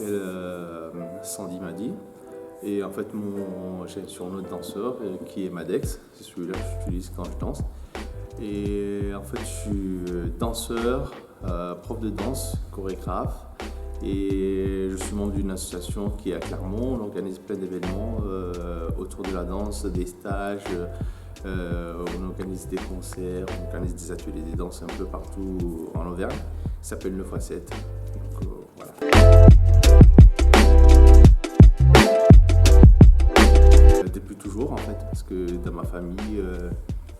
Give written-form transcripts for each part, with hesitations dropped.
m'appelle Sandy Madi et en fait j'ai un surnom de danseur qui est Madex, c'est celui-là que j'utilise quand je danse. Et en fait je suis danseur, prof de danse, chorégraphe et je suis membre d'une association qui est à Clermont. On organise plein d'événements autour de la danse, des stages, on organise des concerts, on organise des ateliers de danse un peu partout en Auvergne. Ça s'appelle 9x7. Voilà. Depuis toujours en fait, parce que dans ma famille,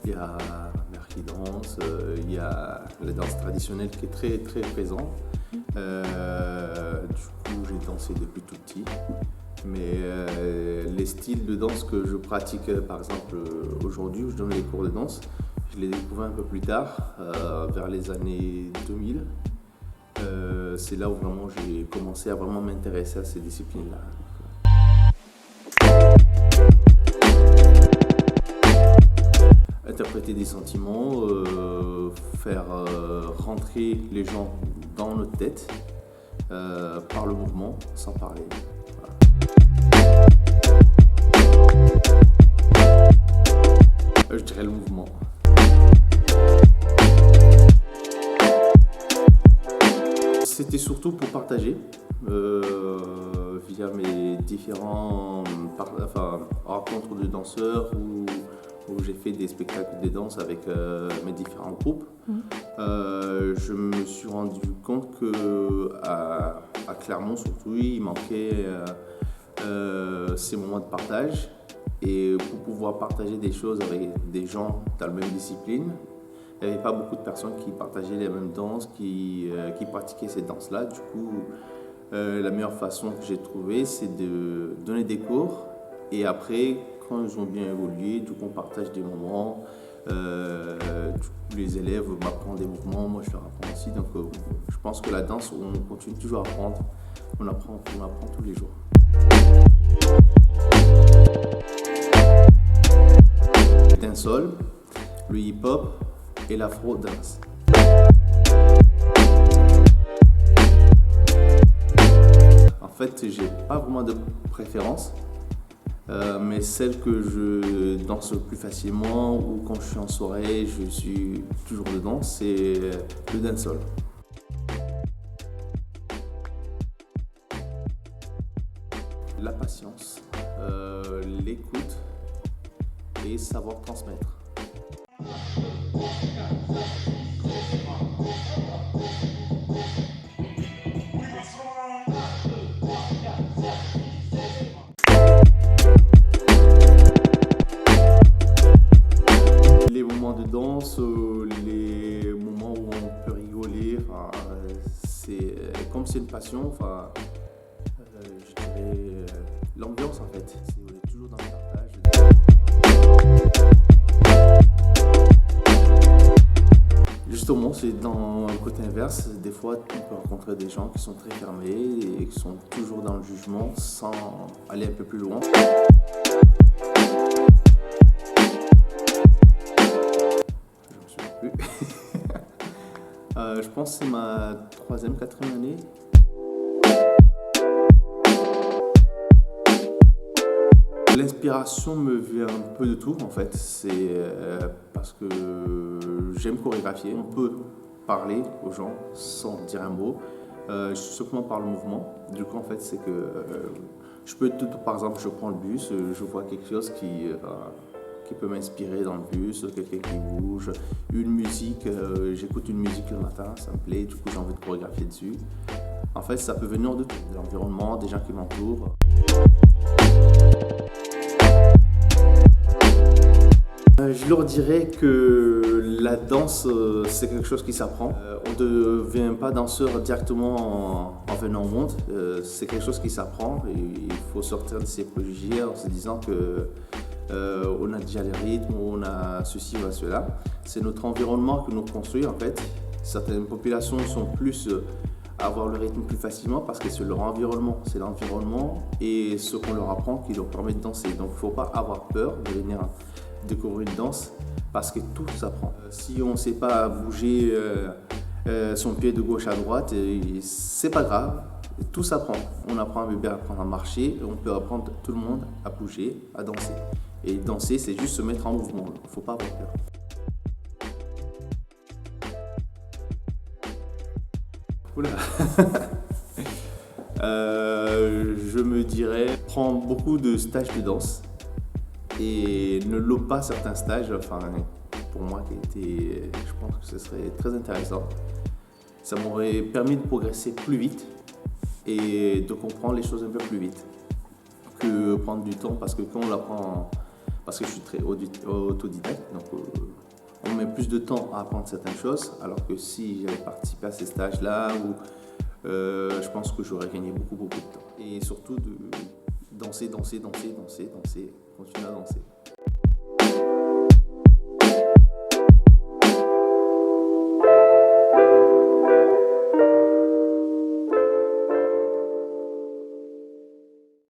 il y a ma mère qui danse, il y a la danse traditionnelle qui est très très présente. Du coup, j'ai dansé depuis tout petit. Mais les styles de danse que je pratique, par exemple aujourd'hui où je donne les cours de danse, je les découvre un peu plus tard, vers les années 2000. C'est là où vraiment j'ai commencé à vraiment m'intéresser à ces disciplines-là. Interpréter des sentiments, faire rentrer les gens dans notre tête par le mouvement, sans parler. Voilà. Je dirais le mouvement. C'était surtout pour partager via mes différents rencontres de danseurs où j'ai fait des spectacles de danse avec mes différents groupes. Je me suis rendu compte qu'à Clermont surtout, il manquait ces moments de partage. Et pour pouvoir partager des choses avec des gens dans la même discipline, il n'y avait pas beaucoup de personnes qui partageaient les mêmes danses, qui pratiquaient ces danses-là. Du coup, la meilleure façon que j'ai trouvée, c'est de donner des cours. Et après, quand ils ont bien évolué, du coup, on partage des moments. Du coup, les élèves m'apprennent des mouvements, moi je leur apprends aussi. Donc, je pense que la danse, on continue toujours à apprendre. On apprend tous les jours. Le dancehall, le hip-hop et l'afro-dance. En fait, j'ai pas vraiment de préférence, mais celle que je danse le plus facilement ou quand je suis en soirée, je suis toujours dedans, c'est le dancehall. La patience, l'écoute et savoir transmettre. Les moments de danse, les moments où on peut rigoler, comme c'est une passion, je dirais l'ambiance en fait, on est toujours dans le partage. Justement, c'est dans le côté inverse, des fois on peut rencontrer des gens qui sont très fermés et qui sont toujours dans le jugement sans aller un peu plus loin. Je ne me souviens plus. Je pense que c'est ma 3e, 4e année. L'inspiration me vient un peu de tout en fait, c'est parce que j'aime chorégraphier, on peut parler aux gens sans dire un mot, simplement par le mouvement. Du coup en fait c'est que je peux par exemple je prends le bus, je vois quelque chose qui peut m'inspirer dans le bus, quelqu'un qui bouge, une musique, j'écoute une musique le matin, ça me plaît, du coup j'ai envie de chorégraphier dessus. En fait ça peut venir de tout, de l'environnement, des gens qui m'entourent. Je leur dirais que la danse, c'est quelque chose qui s'apprend. On ne devient pas danseur directement en venant au monde. C'est quelque chose qui s'apprend et il faut sortir de ses préjugés en se disant qu'on a déjà les rythmes, on a ceci ou cela. C'est notre environnement qui nous construit en fait. Certaines populations sont plus à avoir le rythme plus facilement parce que c'est leur environnement. C'est l'environnement et ce qu'on leur apprend qui leur permet de danser. Donc il ne faut pas avoir peur de venir découvrir une danse parce que tout s'apprend. Si on ne sait pas bouger son pied de gauche à droite, c'est pas grave. Tout s'apprend. On apprend un bébé à apprendre à marcher, et on peut apprendre tout le monde à bouger, à danser. Et danser, c'est juste se mettre en mouvement. Il ne faut pas avoir peur. Oula. Je me dirais, prends beaucoup de stages de danse et ne lobe pas certains stages. Enfin, pour moi, je pense que ce serait très intéressant. Ça m'aurait permis de progresser plus vite et de comprendre les choses un peu plus vite que prendre du temps, parce que quand on l'apprend, parce que je suis très autodidacte, donc on met plus de temps à apprendre certaines choses, alors que si j'avais participé à ces stages-là, je pense que j'aurais gagné beaucoup de temps. Et surtout de danser, continuer à danser.